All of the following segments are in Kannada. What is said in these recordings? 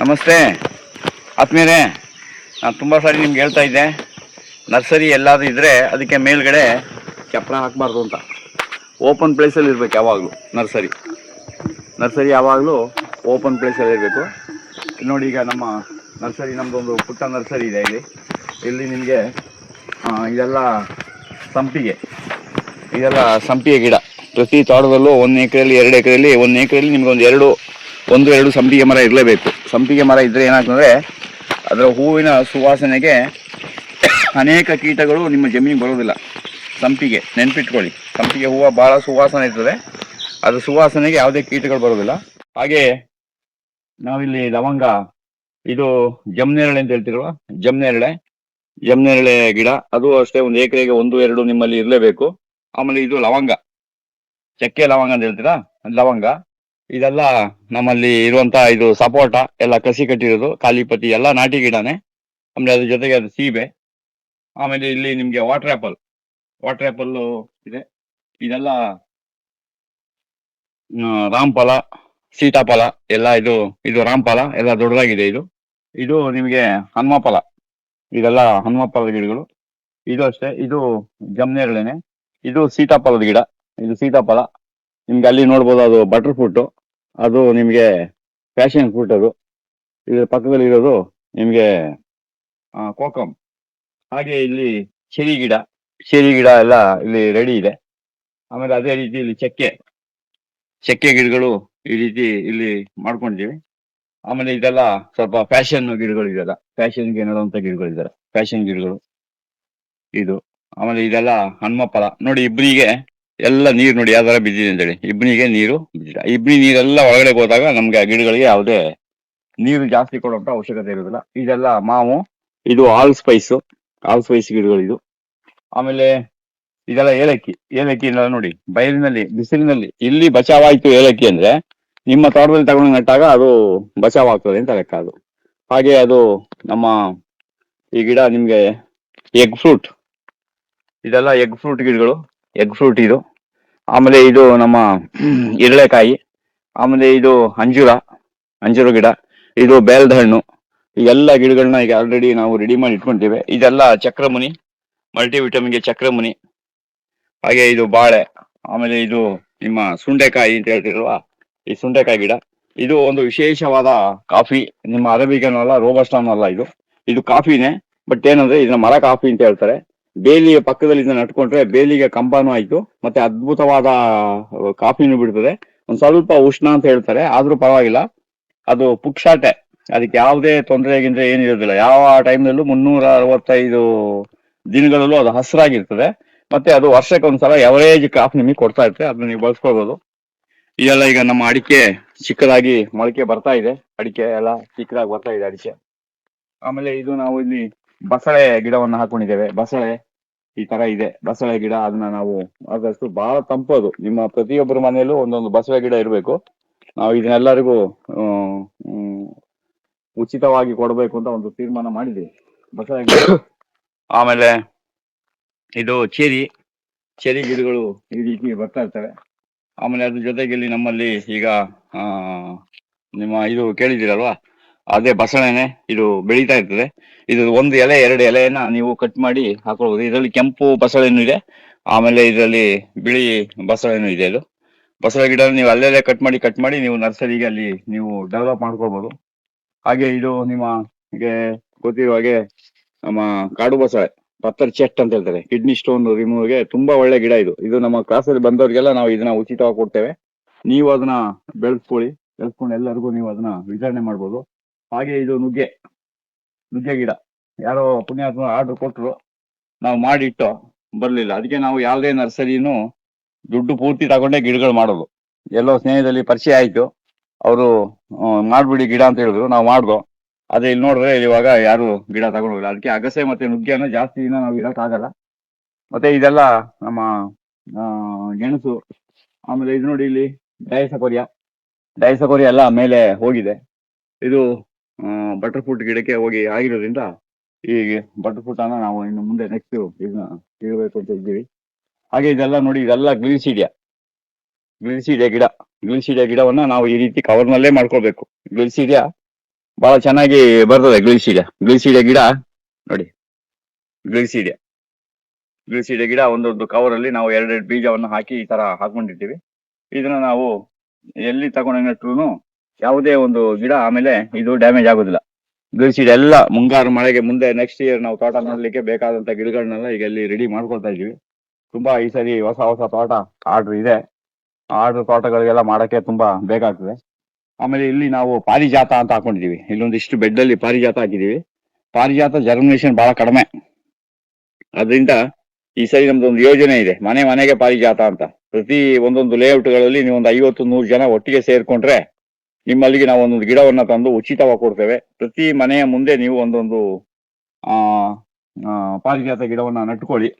ನಮಸ್ತೆ ಆತ್ಮೀಯರೇ. ನಾನು ತುಂಬ ಸಾರಿ ನಿಮ್ಗೆ ಹೇಳ್ತಾ ಇದ್ದೆ, ನರ್ಸರಿ ಎಲ್ಲಾದರೂ ಇದ್ದರೆ ಅದಕ್ಕೆ ಮೇಲ್ಗಡೆ ಚಪ್ಪರ ಹಾಕಬಾರ್ದು ಅಂತ. ಓಪನ್ ಪ್ಲೇಸಲ್ಲಿ ಇರಬೇಕು ಯಾವಾಗಲೂ. ನರ್ಸರಿ ಯಾವಾಗಲೂ ಓಪನ್ ಪ್ಲೇಸಲ್ಲಿ ಇರಬೇಕು. ನೋಡಿ, ಈಗ ನಮ್ಮ ನರ್ಸರಿ, ನಮ್ಮದೊಂದು ಪುಟ್ಟ ನರ್ಸರಿ ಇದೆ ಇಲ್ಲಿ ನಿಮಗೆ ಇದೆಲ್ಲ ಸಂಪಿಗೆ ಗಿಡ. ಪ್ರತಿ ತೋಟದಲ್ಲೂ 1 ಎಕರೆಯಲ್ಲಿ 2 ಎಕರೆಯಲ್ಲಿ 1 ಎಕರೆಯಲ್ಲಿ ನಿಮ್ಗೆ ಒಂದು ಎರಡು ಸಂಪಿಗೆ ಮರ ಇರಲೇಬೇಕು. ಸಂಪಿಗೆ ಮರ ಇದ್ದರೆ ಏನಾಗ್ತದೆ, ಅದರ ಹೂವಿನ ಸುವಾಸನೆಗೆ ಅನೇಕ ಕೀಟಗಳು ನಿಮ್ಮ ಜಮೀನಿಗೆ ಬರೋದಿಲ್ಲ. ಸಂಪಿಗೆ ನೆನ್ಪಿಟ್ಕೊಳ್ಳಿ, ಸಂಪಿಗೆ ಹೂವು ಭಾಳ ಸುವಾಸನೆ ಇರ್ತದೆ. ಅದರ ಸುವಾಸನೆಗೆ ಯಾವುದೇ ಕೀಟಗಳು ಬರೋದಿಲ್ಲ. ಹಾಗೆ ನಾವಿಲ್ಲಿ ಲವಂಗ, ಇದು ಜಮ್ನೇರಳೆ ಅಂತ ಹೇಳ್ತಿರುವ ಜಮ್ನೇರಳೆ ಗಿಡ, ಅದು ಅಷ್ಟೇ 1 ಎಕರೆಗೆ 1-2 ನಿಮ್ಮಲ್ಲಿ ಇರಲೇಬೇಕು. ಆಮೇಲೆ ಇದು ಲವಂಗ, ಚಕ್ಕೆ ಲವಂಗ ಅಂತ ಹೇಳ್ತೀರಾ, ಲವಂಗ. ಇದೆಲ್ಲ ನಮ್ಮಲ್ಲಿ ಇರುವಂತ, ಇದು ಸಪೋಟ ಎಲ್ಲ ಕಸಿ ಕಟ್ಟಿರೋದು, ಕಾಲಿಪತಿ ಎಲ್ಲ ನಾಟಿ ಗಿಡನೇ. ಆಮೇಲೆ ಅದ್ರ ಜೊತೆಗೆ ಅದು ಸೀಬೆ. ಆಮೇಲೆ ಇಲ್ಲಿ ನಿಮ್ಗೆ ವಾಟರ್ ಆ್ಯಪಲ್ ಇದೆ. ಇದೆಲ್ಲ ರಾಮಫಲ, ಸೀತಾಫಲ ಎಲ್ಲ. ಇದು ರಾಮಫಲ ಎಲ್ಲ ದೊಡ್ಡದಾಗಿದೆ. ಇದು ನಿಮಗೆ ಹನುಮಫಲ, ಇದೆಲ್ಲ ಹನುಮಫಲದ ಗಿಡಗಳು. ಇದು ಅಷ್ಟೇ, ಇದು ಜಮ್ನೇರಳೆನೆ. ಇದು ಸೀತಾಫಲದ ಗಿಡ, ಇದು ಸೀತಾಫಲ. ನಿಮ್ಗೆ ಅಲ್ಲಿ ನೋಡ್ಬೋದು, ಅದು ಬಟರ್ ಫ್ರೂಟು, ಅದು ನಿಮಗೆ ಪ್ಯಾಷನ್ ಫ್ರೂಟ್. ಅದು ಇದ್ರ ಪಕ್ಕದಲ್ಲಿ ಇರೋದು ನಿಮಗೆ ಕೋಕಮ್. ಹಾಗೆ ಇಲ್ಲಿ ಚೆರಿ ಗಿಡ ಎಲ್ಲ ಇಲ್ಲಿ ರೆಡಿ ಇದೆ. ಆಮೇಲೆ ಅದೇ ರೀತಿ ಇಲ್ಲಿ ಚಕ್ಕೆ ಗಿಡಗಳು ಈ ರೀತಿ ಇಲ್ಲಿ ಮಾಡ್ಕೊಂಡಿದ್ದೀವಿ. ಆಮೇಲೆ ಇದೆಲ್ಲ ಸ್ವಲ್ಪ ಫ್ಯಾಷನ್ ಗಿಡಗಳು ಇದೆಲ್ಲ, ಫ್ಯಾಷನ್ಗೆ ನೆಡುವಂಥ ಗಿಡಗಳಿದ್ದಾರೆ, ಫ್ಯಾಷನ್ ಗಿಡಗಳು ಇದು. ಆಮೇಲೆ ಇದೆಲ್ಲ ಹನುಮಫಲ. ನೋಡಿ, ಇಬ್ಬನಿಗೆ ಎಲ್ಲ ನೀರು ನೋಡಿ ಯಾವ ಥರ ಬಿದ್ದಿದೆ ಅಂತೇಳಿ. ಇಬ್ಬನಿಗೆ ನೀರು ಬಿದ್ದಿದೆ. ಇಬ್ಬನಿ ನೀರೆಲ್ಲ ಒಳಗಡೆ ಹೋದಾಗ ನಮ್ಗೆ ಆ ಗಿಡಗಳಿಗೆ ಯಾವುದೇ ನೀರು ಜಾಸ್ತಿ ಕೊಡುವಂಥ ಅವಶ್ಯಕತೆ ಇರೋದಿಲ್ಲ. ಇದೆಲ್ಲ ಮಾವು, ಇದು ಆಲ್ ಸ್ಪೈಸ್ ಗಿಡಗಳು ಇದು. ಆಮೇಲೆ ಇದೆಲ್ಲ ಏಲಕ್ಕಿ ನೋಡಿ, ಬಯಲಿನಲ್ಲಿ ಬಿಸಿಲಿನಲ್ಲಿ ಇಲ್ಲಿ ಬಚಾವಾಯ್ತು ಏಲಕ್ಕಿ ಅಂದ್ರೆ, ನಿಮ್ಮ ತೋಟದಲ್ಲಿ ತಗೊಂಡು ನಟ್ಟಾಗ ಅದು ಬಚಾವಾಗ್ತದೆ ಅಂತ ಲೆಕ್ಕ ಅದು. ಹಾಗೆ ಅದು ನಮ್ಮ ಈ ಗಿಡ ನಿಮ್ಗೆ ಎಗ್ ಫ್ರೂಟ್, ಇದೆಲ್ಲ ಎಗ್ ಫ್ರೂಟ್ ಗಿಡಗಳು, ಇದು. ಆಮೇಲೆ ಇದು ನಮ್ಮ ಇರಳೆಕಾಯಿ. ಆಮೇಲೆ ಇದು ಅಂಜೂರ ಗಿಡ, ಇದು ಬೇಲದ ಹಣ್ಣು. ಈ ಎಲ್ಲ ಗಿಡಗಳನ್ನ ಈಗ ಆಲ್ರೆಡಿ ನಾವು ರೆಡಿ ಮಾಡಿ ಇಟ್ಕೊಂಡಿದ್ದೇವೆ. ಇದೆಲ್ಲ ಚಕ್ರಮುನಿ, ಮಲ್ಟಿವಿಟಮಿನ್ಗೆ ಚಕ್ರಮುನಿ. ಹಾಗೆ ಇದು ಬಾಳೆ. ಆಮೇಲೆ ಇದು ನಿಮ್ಮ ಸುಂಡೆಕಾಯಿ ಅಂತ ಹೇಳ್ತಿರಲ್ವಾ, ಈ ಸುಂಡೆಕಾಯಿ ಗಿಡ. ಇದು ಒಂದು ವಿಶೇಷವಾದ ಕಾಫಿ, ನಿಮ್ಮ ಅರೇಬಿಕನ್ ಅಲ್ಲ, ರೋಬಸ್ಟಾನು ಅಲ್ಲ, ಇದು ಕಾಫಿನೇ. ಬಟ್ ಏನಂದ್ರೆ ಇದನ್ನ ಮರ ಕಾಫಿ ಅಂತ ಹೇಳ್ತಾರೆ. ಬೇಲಿಯ ಪಕ್ಕದಲ್ಲಿ ಇದನ್ನ ನಟ್ಕೊಂಡ್ರೆ ಬೇಲಿಗೆ ಕಂಬನೂ ಆಯ್ತು, ಮತ್ತೆ ಅದ್ಭುತವಾದ ಕಾಫಿನೂ ಬಿಡ್ತದೆ. ಒಂದ್ ಸ್ವಲ್ಪ ಉಷ್ಣ ಅಂತ ಹೇಳ್ತಾರೆ, ಆದ್ರೂ ಪರವಾಗಿಲ್ಲ. ಅದು ಪುಕ್ಷಾಟೆ, ಅದಕ್ಕೆ ಯಾವುದೇ ತೊಂದರೆಗಿಂತ ಏನಿರೋದಿಲ್ಲ. ಯಾವ ಟೈಮ್ನಲ್ಲೂ 365 ದಿನಗಳಲ್ಲೂ ಅದು ಹಸಿರಾಗಿರ್ತದೆ. ಮತ್ತೆ ಅದು ವರ್ಷಕ್ಕೆ ಒಂದ್ಸಲ ಎವರೇಜ್ ಕಾಫಿ ನಿಮಗೆ ಕೊಡ್ತಾ ಇರ್ತದೆ, ಅದನ್ನ ನೀವು ಬಳಸ್ಕೊಳ್ಬೋದು. ಇದೆಲ್ಲ ಈಗ ನಮ್ಮ ಅಡಿಕೆ ಚಿಕ್ಕದಾಗಿ ಮೊಳಕೆ ಬರ್ತಾ ಇದೆ, ಅಡಿಕೆ ಎಲ್ಲ ಚಿಕ್ಕದಾಗಿ ಬರ್ತಾ ಇದೆ ಅಡಿಕೆ. ಆಮೇಲೆ ಇದು ನಾವು ಇಲ್ಲಿ ಬಸಳೆ ಗಿಡವನ್ನು ಹಾಕೊಂಡಿದ್ದೇವೆ. ಬಸಳೆ ಈ ತರ ಇದೆ, ಬಸಳೆ ಗಿಡ. ಅದನ್ನ ನಾವು ಆದಷ್ಟು ಬಹಳ ತಂಪದು, ನಿಮ್ಮ ಪ್ರತಿಯೊಬ್ಬರ ಮನೆಯಲ್ಲೂ ಒಂದೊಂದು ಬಸಳೆ ಗಿಡ ಇರಬೇಕು. ನಾವು ಇದನ್ನೆಲ್ಲರಿಗೂ ಉಚಿತವಾಗಿ ಕೊಡಬೇಕು ಅಂತ ಒಂದು ತೀರ್ಮಾನ ಮಾಡಿದ್ದೀವಿ, ಬಸಳೆ ಗಿಡ. ಆಮೇಲೆ ಇದು ಚೆರಿ ಗಿಡಗಳು ಈ ರೀತಿ ಬರ್ತಾ ಇರ್ತವೆ. ಆಮೇಲೆ ಅದ್ರ ಜೊತೆಗೆ ಇಲ್ಲಿ ನಮ್ಮಲ್ಲಿ ಈಗ ನಿಮ್ಮ ಇದು ಕೇಳಿದ್ದೀರಲ್ವಾ, ಅದೇ ಬಸಳೆನೆ, ಇದು ಬೆಳೀತಾ ಇರ್ತದೆ. ಇದು 1 ಎಲೆ 2 ಎಲೆಯನ್ನ ನೀವು ಕಟ್ ಮಾಡಿ ಹಾಕೊಳ್ಬೋದು. ಇದರಲ್ಲಿ ಕೆಂಪು ಬಸಳೆನೂ ಇದೆ, ಆಮೇಲೆ ಇದರಲ್ಲಿ ಬಿಳಿ ಬಸಳೆನೂ ಇದೆ. ಇದು ಬಸಳೆ ಗಿಡ ನೀವು ಅಲ್ಲೆಲ್ಲೇ ಕಟ್ ಮಾಡಿ ನೀವು ನರ್ಸರಿಗೆ ಅಲ್ಲಿ ನೀವು ಡೆವಲಪ್ ಮಾಡ್ಕೊಳ್ಬೋದು. ಹಾಗೆ ಇದು ನಿಮಗೆ ಗೊತ್ತಿರುವ ಹಾಗೆ ನಮ್ಮ ಕಾಡು ಬಸಳೆ, ಪತ್ತರ್ ಚೆಸ್ಟ್ ಅಂತ ಹೇಳ್ತಾರೆ, ಕಿಡ್ನಿ ಸ್ಟೋನ್ ರಿಮೂವ್ಗೆ ತುಂಬಾ ಒಳ್ಳೆ ಗಿಡ ಇದು ನಮ್ಮ ಕ್ಲಾಸಲ್ಲಿ ಬಂದವರಿಗೆಲ್ಲ ನಾವು ಇದನ್ನ ಉಚಿತವಾಗಿ ಕೊಡ್ತೇವೆ. ನೀವು ಅದನ್ನ ಬೆಳೆಸ್ಕೊಂಡು ಎಲ್ಲರಿಗೂ ನೀವು ಅದನ್ನ ವಿತರಣೆ ಮಾಡ್ಬೋದು. ಹಾಗೆ ಇದು ನುಗ್ಗೆ ಗಿಡ, ಯಾರೋ ಪುಣ್ಯಾತ್ಮ ಆರ್ಡರ್ ಕೊಟ್ಟರು, ನಾವು ಮಾಡಿಟ್ಟು ಬರ್ಲಿಲ್ಲ. ಅದಕ್ಕೆ ನಾವು ಯಾವುದೇ ನರ್ಸರಿನೂ ದುಡ್ಡು ಪೂರ್ತಿ ತಗೊಂಡೇ ಗಿಡಗಳು ಮಾಡೋದು. ಎಲ್ಲೋ ಸ್ನೇಹದಲ್ಲಿ ಪರಿಚಯ ಆಯ್ತು, ಅವರು ಮಾಡ್ಬಿಡಿ ಗಿಡ ಅಂತ ಹೇಳಿದ್ರು, ನಾವು ಮಾಡ್ದೋ. ಅದೇ ಇಲ್ಲಿ ನೋಡಿದ್ರೆ ಇವಾಗ ಯಾರು ಗಿಡ ತಗೊಂಡೋಗಿಲ್ಲ. ಅದಕ್ಕೆ ಅಗಸೆ ಮತ್ತೆ ನುಗ್ಗೆಯನ್ನು ಜಾಸ್ತಿ ದಿನ ನಾವು ಇಡಕ್ಕಾಗಲ್ಲ. ಮತ್ತೆ ಇದೆಲ್ಲ ನಮ್ಮ ಗೆಣಸು. ಆಮೇಲೆ ಇದು ನೋಡಿ, ಇಲ್ಲಿ ಡಯಸಕೋರಿಯ ಎಲ್ಲ ಮೇಲೆ ಹೋಗಿದೆ. ಇದು ಬಟರ್ ಫ್ರೂಟ್ ಗಿಡಕ್ಕೆ ಹೋಗಿ ಆಗಿರೋದ್ರಿಂದ ಈ ಬಟರ್ ಫ್ರೂಟ್ ಅನ್ನ ನಾವು ಇನ್ನು ಮುಂದೆ ನೆಕ್ಸ್ಟ್ ಇದನ್ನ ಇಡಬೇಕು ಅಂತ ಇದ್ದೀವಿ. ಹಾಗೆ ಇದೆಲ್ಲ ನೋಡಿ, ಇದೆಲ್ಲ ಗ್ಲಿಸಿಡಿಯಾ ಗಿಡವನ್ನ ನಾವು ಈ ರೀತಿ ಕವರ್ನಲ್ಲೇ ಮಾಡ್ಕೊಳ್ಬೇಕು. ಗ್ಲಿಸಿಡಿಯಾ ಬಹಳ ಚೆನ್ನಾಗಿ ಬರ್ತದೆ ಗ್ಲಿಸಿಡಿಯ ಗಿಡ ನೋಡಿ. ಗ್ಲಿಸಿಡಿಯ ಗಿಡ ಒಂದೊಂದು ಕವರಲ್ಲಿ ನಾವು ಎರಡೆರಡು ಬೀಜವನ್ನು ಹಾಕಿ ಈ ತರ ಹಾಕೊಂಡಿರ್ತೀವಿ. ಇದನ್ನ ನಾವು ಎಲ್ಲಿ ತಗೊಂಡು ನೆಟ್ರು ಯಾವುದೇ ಒಂದು ಗಿಡ ಆಮೇಲೆ ಇದು ಡ್ಯಾಮೇಜ್ ಆಗುದಿಲ್ಲ. ಗ್ಲಿಸಿಡಿಯ ಎಲ್ಲ ಮುಂಗಾರು ಮಳೆಗೆ ಮುಂದೆ ನೆಕ್ಸ್ಟ್ ಇಯರ್ ನಾವು ತೋಟ ಮಾಡಲಿಕ್ಕೆ ಬೇಕಾದಂತ ಗಿಡಗಳನ್ನೆಲ್ಲ ಈಗ ಇಲ್ಲಿ ರೆಡಿ ಮಾಡ್ಕೊಳ್ತಾ ಇದೀವಿ. ತುಂಬಾ ಈ ಸರಿ ಹೊಸ ಹೊಸ ತೋಟ ಆರ್ಡರ್ ಇದೆ. ಆರ್ಡರ್ ತೋಟಗಳಿಗೆಲ್ಲ ಮಾಡಕ್ಕೆ ತುಂಬಾ ಬೇಕಾಗ್ತದೆ. ಆಮೇಲೆ ಇಲ್ಲಿ ನಾವು ಪಾರಿಜಾತ ಅಂತ ಹಾಕೊಂಡಿದೀವಿ. ಇಲ್ಲೊಂದಿಷ್ಟು ಬೆಡ್ ಅಲ್ಲಿ ಪಾರಿಜಾತ ಹಾಕಿದೀವಿ. ಪಾರಿಜಾತ ಜರ್ಮಿನೇಷನ್ ಬಹಳ ಕಡಿಮೆ. ಅದರಿಂದ ಈ ಸರಿ ನಮ್ದು ಒಂದು ಯೋಜನೆ ಇದೆ, ಮನೆ ಮನೆಗೆ ಪಾರಿಜಾತ ಅಂತ. ಪ್ರತಿ ಒಂದೊಂದು ಲೇಔಟ್ಗಳಲ್ಲಿ ನೀವು ಒಂದು 50-100 ಜನ ಒಟ್ಟಿಗೆ ಸೇರ್ಕೊಂಡ್ರೆ ನಿಮ್ಮಲ್ಲಿಗೆ ನಾವು ಒಂದೊಂದು ಗಿಡವನ್ನ ತಂದು ಉಚಿತವಾಗಿ ಕೊಡ್ತೇವೆ. ಪ್ರತಿ ಮನೆಯ ಮುಂದೆ ನೀವು ಒಂದೊಂದು ಪಾರಿಜಾತ ಗಿಡವನ್ನ ನಟ್ಕೊಳ್ಳಿ.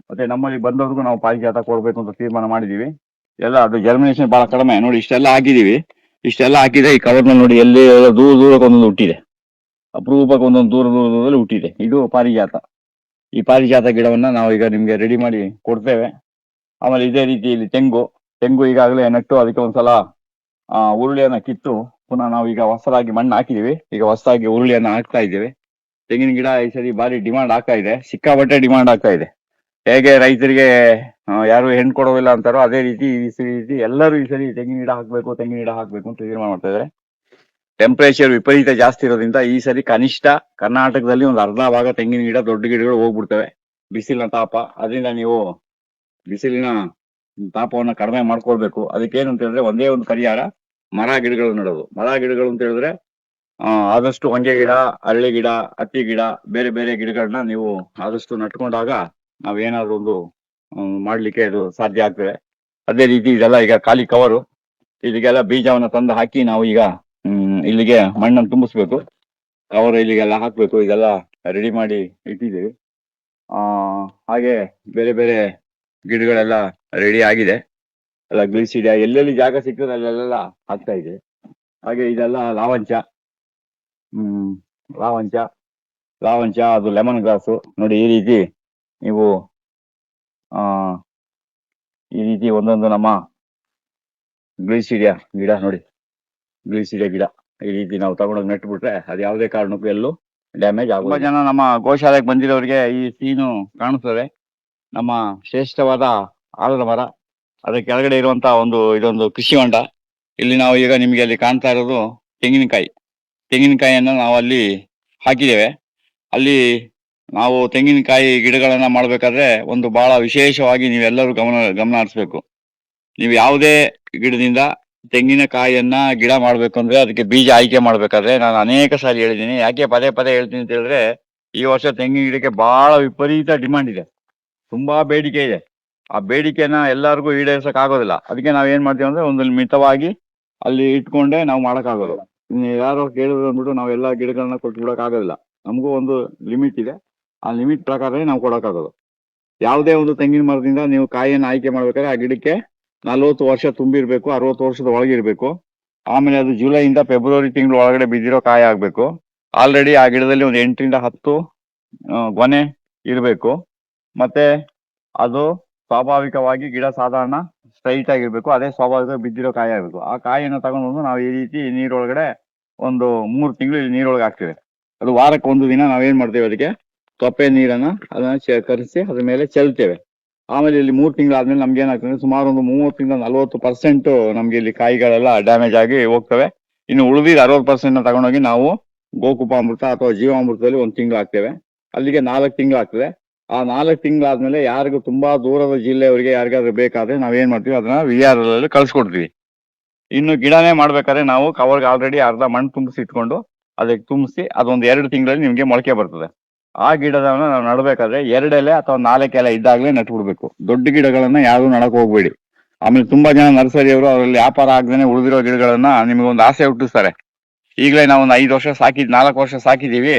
ಮತ್ತೆ ನಮ್ಮಲ್ಲಿ ಬಂದವ್ರಿಗೂ ನಾವು ಪಾರಿಜಾತ ಕೊಡ್ಬೇಕು ಅಂತ ತೀರ್ಮಾನ ಮಾಡಿದೀವಿ. ಎಲ್ಲ ಅದು ಜರ್ಮಿನೇಷನ್ ಬಹಳ ಕಡಿಮೆ ನೋಡಿ. ಇಷ್ಟೆಲ್ಲ ಹಾಕಿದೀವಿ. ಇಷ್ಟೆಲ್ಲ ಹಾಕಿದ್ರೆ ಈ ಕವರ್ನಲ್ಲಿ ನೋಡಿ ಎಲ್ಲಿ ದೂರ ದೂರಕ್ಕೆ ಒಂದೊಂದು ಹುಟ್ಟಿದೆ. ಅಪರೂಪಕ್ಕೆ ಒಂದೊಂದು ದೂರದಲ್ಲಿ ಹುಟ್ಟಿದೆ. ಇದು ಪಾರಿಜಾತ. ಈ ಪಾರಿಜಾತ ಗಿಡವನ್ನ ನಾವು ಈಗ ನಿಮ್ಗೆ ರೆಡಿ ಮಾಡಿ ಕೊಡ್ತೇವೆ. ಆಮೇಲೆ ಇದೇ ರೀತಿ ಇಲ್ಲಿ ತೆಂಗು ಈಗಾಗಲೇ ನೆಟ್ಟು ಅದಕ್ಕೆ ಒಂದ್ಸಲ ಉರುಳಿಯನ್ನ ಕಿತ್ತು ಪುನಃ ನಾವು ಈಗ ಹೊಸದಾಗಿ ಮಣ್ಣು ಹಾಕಿದೀವಿ. ಈಗ ಹೊಸದಾಗಿ ಉರುಳಿಯನ್ನ ಹಾಕ್ತಾ ಇದ್ದೇವೆ. ತೆಂಗಿನ ಗಿಡ ಈ ಸರಿ ಭಾರಿ ಡಿಮಾಂಡ್ ಆಗ್ತಾ ಇದೆ, ಸಿಕ್ಕಾಪಟ್ಟೆ ಡಿಮಾಂಡ್ ಆಗ್ತಾ ಇದೆ. ಹೇಗೆ ರೈತರಿಗೆ ಯಾರು ಹೆಣ್ಣು ಕೊಡೋದಿಲ್ಲ ಅಂತಾರೋ ಅದೇ ರೀತಿ ಎಲ್ಲರೂ ಈ ಸರಿ ತೆಂಗಿನ ಗಿಡ ಹಾಕ್ಬೇಕು ಅಂತ ತೀರ್ಮಾನ ಮಾಡ್ತಾ ಇದ್ದಾರೆ. ಟೆಂಪರೇಚರ್ ವಿಪರೀತ ಜಾಸ್ತಿ ಇರೋದ್ರಿಂದ ಈ ಸರಿ ಕನಿಷ್ಠ ಕರ್ನಾಟಕದಲ್ಲಿ ಒಂದು ಅರ್ಧ ಭಾಗ ತೆಂಗಿನ ಗಿಡ, ದೊಡ್ಡ ಗಿಡಗಳು ಹೋಗ್ಬಿಡ್ತವೆ ಬಿಸಿಲಿನ ತಾಪ. ಅದರಿಂದ ನೀವು ಬಿಸಿಲಿನ ತಾಪವನ್ನು ಕಡಿಮೆ ಮಾಡ್ಕೊಳ್ಬೇಕು. ಅದಕ್ಕೇನು ಅಂತ ಹೇಳಿದ್ರೆ ಒಂದೇ ಒಂದು ಪರಿಹಾರ, ಮರ ಗಿಡಗಳು ನೆಡೋದು. ಮರ ಗಿಡಗಳು ಅಂತ ಹೇಳಿದ್ರೆ ಆದಷ್ಟು ಹೊಂಗೆ ಗಿಡ, ಅರಳಿ ಗಿಡ, ಹತ್ತಿ ಗಿಡ, ಬೇರೆ ಬೇರೆ ಗಿಡಗಳನ್ನ ನೀವು ಆದಷ್ಟು ನಟ್ಕೊಂಡಾಗ ನಾವೇನಾದ್ರೂ ಒಂದು ಮಾಡ್ಲಿಕ್ಕೆ ಅದು ಸಾಧ್ಯ ಆಗ್ತದೆ. ಅದೇ ರೀತಿ ಇದೆಲ್ಲ ಈಗ ಖಾಲಿ ಕವರು, ಇಲ್ಲಿಗೆಲ್ಲ ಬೀಜವನ್ನ ತಂದು ಹಾಕಿ ನಾವು ಈಗ ಇಲ್ಲಿಗೆ ಮಣ್ಣನ್ನು ತುಂಬಿಸ್ಬೇಕು. ಕವರ್ ಇಲ್ಲಿಗೆಲ್ಲ ಹಾಕ್ಬೇಕು. ಇದೆಲ್ಲ ರೆಡಿ ಮಾಡಿ ಇಟ್ಟಿದ್ದೀವಿ. ಹಾಗೆ ಬೇರೆ ಬೇರೆ ಗಿಡಗಳೆಲ್ಲ ರೆಡಿ ಆಗಿದೆ. ಎಲ್ಲ ಗ್ಲಿಸಿಡಿಯ ಎಲ್ಲೆಲ್ಲಿ ಜಾಗ ಸಿಗ್ತದೆ ಅಲ್ಲೆಲ್ಲ ಹಾಕ್ತಾ ಇದೆ. ಹಾಗೆ ಇದೆಲ್ಲ ಲಾವಂಚ, ಅದು ಲೆಮನ್ ಗ್ರಾಸು ನೋಡಿ. ಈ ರೀತಿ ನೀವು ಈ ರೀತಿ ಒಂದೊಂದು ನಮ್ಮ ಗ್ಲಿಸಿಡಿಯ ಗಿಡ ನೋಡಿ. ಗ್ಲಿಸಿಡಿಯ ಗಿಡ ಈ ರೀತಿ ನಾವು ತಗೊಂಡೋಗಿ ನೆಟ್ಬಿಟ್ರೆ ಅದು ಯಾವುದೇ ಕಾರಣಕ್ಕೂ ಎಲ್ಲೂ ಡ್ಯಾಮೇಜ್ ಆಗುವ. ತುಂಬಾ ಜನ ನಮ್ಮ ಗೋಶಾಲೆಗೆ ಬಂದಿರೋರಿಗೆ ಈ ಸೀನು ಕಾಣಿಸ್ತದೆ. ನಮ್ಮ ಶ್ರೇಷ್ಠವಾದ ಆಲದ ಮರ, ಅದರ ಕೆಳಗಡೆ ಇರುವಂತ ಇದೊಂದು ಕೃಷಿ ಹೊಂಡ. ಇಲ್ಲಿ ನಾವು ಈಗ ನಿಮ್ಗೆ ಅಲ್ಲಿ ಕಾಣ್ತಾ ಇರೋದು ತೆಂಗಿನಕಾಯಿಯನ್ನು ನಾವು ಅಲ್ಲಿ ಹಾಕಿದ್ದೇವೆ. ಅಲ್ಲಿ ನಾವು ತೆಂಗಿನಕಾಯಿ ಗಿಡಗಳನ್ನ ಮಾಡ್ಬೇಕಾದ್ರೆ ಒಂದು ಬಹಳ ವಿಶೇಷವಾಗಿ ನೀವೆಲ್ಲರೂ ಗಮನ ಹರಿಸ್ಬೇಕು. ನೀವು ಯಾವುದೇ ಗಿಡದಿಂದ ತೆಂಗಿನಕಾಯಿಯನ್ನ ಗಿಡ ಮಾಡ್ಬೇಕು ಅಂದ್ರೆ ಅದಕ್ಕೆ ಬೀಜ ಆಯ್ಕೆ ಮಾಡ್ಬೇಕಾದ್ರೆ ನಾನು ಅನೇಕ ಸಾರಿ ಹೇಳಿದ್ದೀನಿ. ಯಾಕೆ ಪದೇ ಹೇಳ್ತೀನಿ ಅಂತ ಹೇಳಿದ್ರೆ, ಈ ವರ್ಷ ತೆಂಗಿನ ಗಿಡಕ್ಕೆ ಬಹಳ ವಿಪರೀತ ಡಿಮಾಂಡ್ ಇದೆ, ತುಂಬಾ ಬೇಡಿಕೆ ಇದೆ. ಆ ಬೇಡಿಕೆನ ಎಲ್ಲರಿಗೂ ಈಡೇರ್ಸಕ್ ಆಗೋದಿಲ್ಲ. ಅದಕ್ಕೆ ನಾವ್ ಏನ್ ಮಾಡ್ತೀವಿ ಅಂದ್ರೆ ಒಂದು ಮಿತವಾಗಿ ಅಲ್ಲಿ ಇಟ್ಕೊಂಡೆ ನಾವು ಮಾಡಕ್ಕಾಗೋದು. ಯಾರೋ ಕೇಳಿದ್ರು ಅಂದ್ಬಿಟ್ಟು ನಾವು ಎಲ್ಲಾ ಗಿಡಗಳನ್ನ ಕೊಟ್ಬಿಡಕ್ ಆಗೋದಿಲ್ಲ. ನಮಗೂ ಒಂದು ಲಿಮಿಟ್ ಇದೆ. ಆ ಲಿಮಿಟ್ ಪ್ರಕಾರನೇ ನಾವು ಕೊಡಕ್ಕಾಗೋದು. ಯಾವುದೇ ಒಂದು ತೆಂಗಿನ ಮರದಿಂದ ನೀವು ಕಾಯಿಯನ್ನು ಆಯ್ಕೆ ಮಾಡ್ಬೇಕಾದ್ರೆ ಆ ಗಿಡಕ್ಕೆ 40 ವರ್ಷ ತುಂಬಿರ್ಬೇಕು, 60 ವರ್ಷದ ಒಳಗಿರ್ಬೇಕು. ಆಮೇಲೆ ಅದು ಜುಲೈಯಿಂದ ಫೆಬ್ರವರಿ ತಿಂಗಳ ಒಳಗಡೆ ಬಿದ್ದಿರೋ ಕಾಯಿ ಆಗ್ಬೇಕು. ಆಲ್ರೆಡಿ ಆ ಗಿಡದಲ್ಲಿ ಒಂದು 8ರಿಂದ 10 ಗೊನೆ ಇರಬೇಕು. ಮತ್ತೆ ಅದು ಸ್ವಾಭಾವಿಕವಾಗಿ ಗಿಡ ಸಾಧಾರಣ ಸ್ಟ್ರೈಟ್ ಆಗಿರ್ಬೇಕು. ಅದೇ ಸ್ವಾಭಾವಿಕ ಬಿದ್ದಿರೋ ಕಾಯಿ ಆಗ್ಬೇಕು. ಆ ಕಾಯಿಯನ್ನು ತಗೊಂಡು ನಾವು ಈ ರೀತಿ ನೀರೊಳಗಡೆ ಒಂದು 3 ತಿಂಗಳು ನೀರೊಳಗೆ ಹಾಕ್ತೇವೆ. ಅದು ವಾರಕ್ಕೆ 1 ದಿನ ನಾವೇನ್ ಮಾಡ್ತೇವೆ, ಅದಕ್ಕೆ ತೊಪ್ಪೆ ನೀರನ್ನ ಅದನ್ನ ಕರೆಸಿ ಅದ್ರ ಮೇಲೆ ಚೆಲ್ತೇವೆ. ಆಮೇಲೆ ಇಲ್ಲಿ 3 ತಿಂಗಳಾದ್ಮೇಲೆ ನಮ್ಗೆ ಏನಾಗ್ತದೆ, ಸುಮಾರು ಒಂದು 30ರಿಂದ 40% ನಮ್ಗೆ ಇಲ್ಲಿ ಕಾಯಿಗಳೆಲ್ಲ ಡ್ಯಾಮೇಜ್ ಆಗಿ ಹೋಗ್ತವೆ. ಇನ್ನು ಉಳಿದಿದ್ದ 60% ತಗೊಂಡೋಗಿ ನಾವು ಗೋಕುಪಾಮೃತ ಅಥವಾ ಜೀವಾಮೃತದಲ್ಲಿ 1 ತಿಂಗಳು ಹಾಕ್ತೇವೆ. ಅಲ್ಲಿಗೆ 4 ತಿಂಗಳು ಆಗ್ತದೆ. ಆ 4 ತಿಂಗಳಾದ್ಮೇಲೆ ಯಾರಿಗೂ ತುಂಬಾ ದೂರದ ಜಿಲ್ಲೆಯವರಿಗೆ ಯಾರಿಗಾದ್ರೂ ಬೇಕಾದ್ರೆ ನಾವೇನ್ ಮಾಡ್ತೀವಿ, ಅದನ್ನ VRL ಅಲ್ಲಿ ಕಳ್ಸಿಕೊಡ್ತೀವಿ. ಇನ್ನು ಗಿಡನೇ ಮಾಡ್ಬೇಕಾದ್ರೆ ನಾವು ಕವರ್ಗೆ ಆಲ್ರೆಡಿ ಅರ್ಧ ಮಣ್ಣು ತುಂಬಿಸಿ ಇಟ್ಕೊಂಡು ಅದಕ್ಕೆ ತುಂಬಿಸಿ ಅದೊಂದು 2 ತಿಂಗಳಲ್ಲಿ ನಿಮ್ಗೆ ಮೊಳಕೆ ಬರ್ತದೆ. ಆ ಗಿಡದನ್ನ ನಾವು ನಡ್ಬೇಕಾದ್ರೆ 2 ಎಲೆ ಅಥವಾ 4 ಎಲೆ ಇದ್ದಾಗಲೇ ನಟ್ಬಿಡ್ಬೇಕು. ದೊಡ್ಡ ಗಿಡಗಳನ್ನ ಯಾರು ನಡಕ್ ಹೋಗ್ಬೇಡಿ. ಆಮೇಲೆ ತುಂಬಾ ಜನ ನರ್ಸರಿಯವರು ಅವರಲ್ಲಿ ವ್ಯಾಪಾರ ಆಗದೇನೆ ಉಳಿದಿರೋ ಗಿಡಗಳನ್ನ ನಿಮ್ಗೊಂದು ಆಸೆ ಹುಟ್ಟಿಸ್ತಾರೆ. ಈಗಲೇ ನಾವು ಒಂದು 5 ವರ್ಷ 4 ವರ್ಷ ಸಾಕಿದೀವಿ,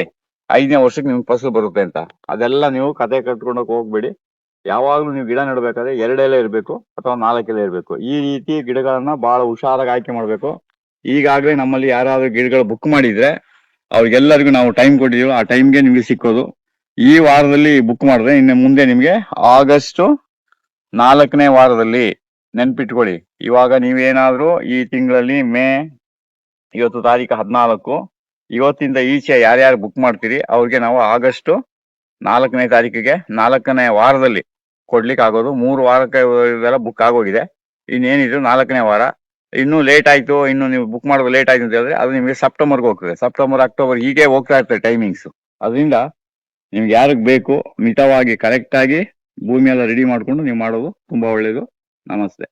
5ನೇ ವರ್ಷಕ್ಕೆ ನಿಮ್ಗೆ ಫಸಲು ಬರುತ್ತೆ ಅಂತ. ಅದೆಲ್ಲ ನೀವು ಕತೆ ಕಟ್ಕೊಂಡೋಗಿ ಹೋಗ್ಬೇಡಿ. ಯಾವಾಗ್ಲೂ ನೀವು ಗಿಡ ನೆಡ್ಬೇಕಾದ್ರೆ 2 ಎಲೆ ಇರಬೇಕು ಅಥವಾ 4 ಎಲೆ ಇರಬೇಕು. ಈ ರೀತಿ ಗಿಡಗಳನ್ನ ಬಹಳ ಹುಷಾರಾಗಿ ಆಯ್ಕೆ ಮಾಡ್ಬೇಕು. ಈಗಾಗಲೇ ನಮ್ಮಲ್ಲಿ ಯಾರಾದ್ರೂ ಗಿಡಗಳು ಬುಕ್ ಮಾಡಿದ್ರೆ ಅವ್ರಿಗೆಲ್ಲರಿಗೂ ನಾವು ಟೈಮ್ ಕೊಟ್ಟಿದೀವಿ. ಆ ಟೈಮ್ಗೆ ನಿಮ್ಗೆ ಸಿಕ್ಕೋದು. ಈ ವಾರದಲ್ಲಿ ಬುಕ್ ಮಾಡಿದ್ರೆ ಇನ್ನು ಮುಂದೆ ನಿಮ್ಗೆ ಆಗಸ್ಟ್ 4ನೇ ವಾರದಲ್ಲಿ, ನೆನ್ಪಿಟ್ಕೊಳ್ಳಿ. ಇವಾಗ ನೀವೇನಾದ್ರೂ ಈ ತಿಂಗಳಲ್ಲಿ ಇವತ್ತು ತಾರೀಕು 14, ಇವತ್ತಿಂದ ಈಚೆ ಯಾರ್ಯಾರು ಬುಕ್ ಮಾಡ್ತೀರಿ ಅವ್ರಿಗೆ ನಾವು ಆಗಸ್ಟ್ 4ನೇ ತಾರೀಕಿಗೆ 4ನೇ ವಾರದಲ್ಲಿ ಕೊಡ್ಲಿಕ್ಕೆ ಆಗೋದು. 3 ವಾರಕ್ಕೆ ಇದೆಲ್ಲ ಬುಕ್ ಆಗೋಗಿದೆ. ಇನ್ನೇನಿದ್ರು 4ನೇ ವಾರ. ಇನ್ನೂ ಲೇಟ್ ಆಯ್ತು, ಇನ್ನು ನೀವು ಬುಕ್ ಮಾಡೋದು ಲೇಟ್ ಆಯ್ತು ಅಂತ ಹೇಳಿದ್ರೆ ಅದು ನಿಮಗೆ ಸೆಪ್ಟೆಂಬರ್ಗೆ ಹೋಗ್ತದೆ. ಸೆಪ್ಟೆಂಬರ್, ಅಕ್ಟೋಬರ್ ಹೀಗೆ ಹೋಗ್ತಾ ಇರ್ತದೆ ಟೈಮಿಂಗ್ಸ್. ಅದರಿಂದ ನಿಮ್ಗೆ ಯಾರಿಗೆ ಬೇಕು ಮಿತವಾಗಿ ಕರೆಕ್ಟ್ ಆಗಿ ಭೂಮಿ ಎಲ್ಲ ರೆಡಿ ಮಾಡ್ಕೊಂಡು ನೀವು ಮಾಡೋದು ತುಂಬಾ ಒಳ್ಳೇದು. ನಮಸ್ತೆ.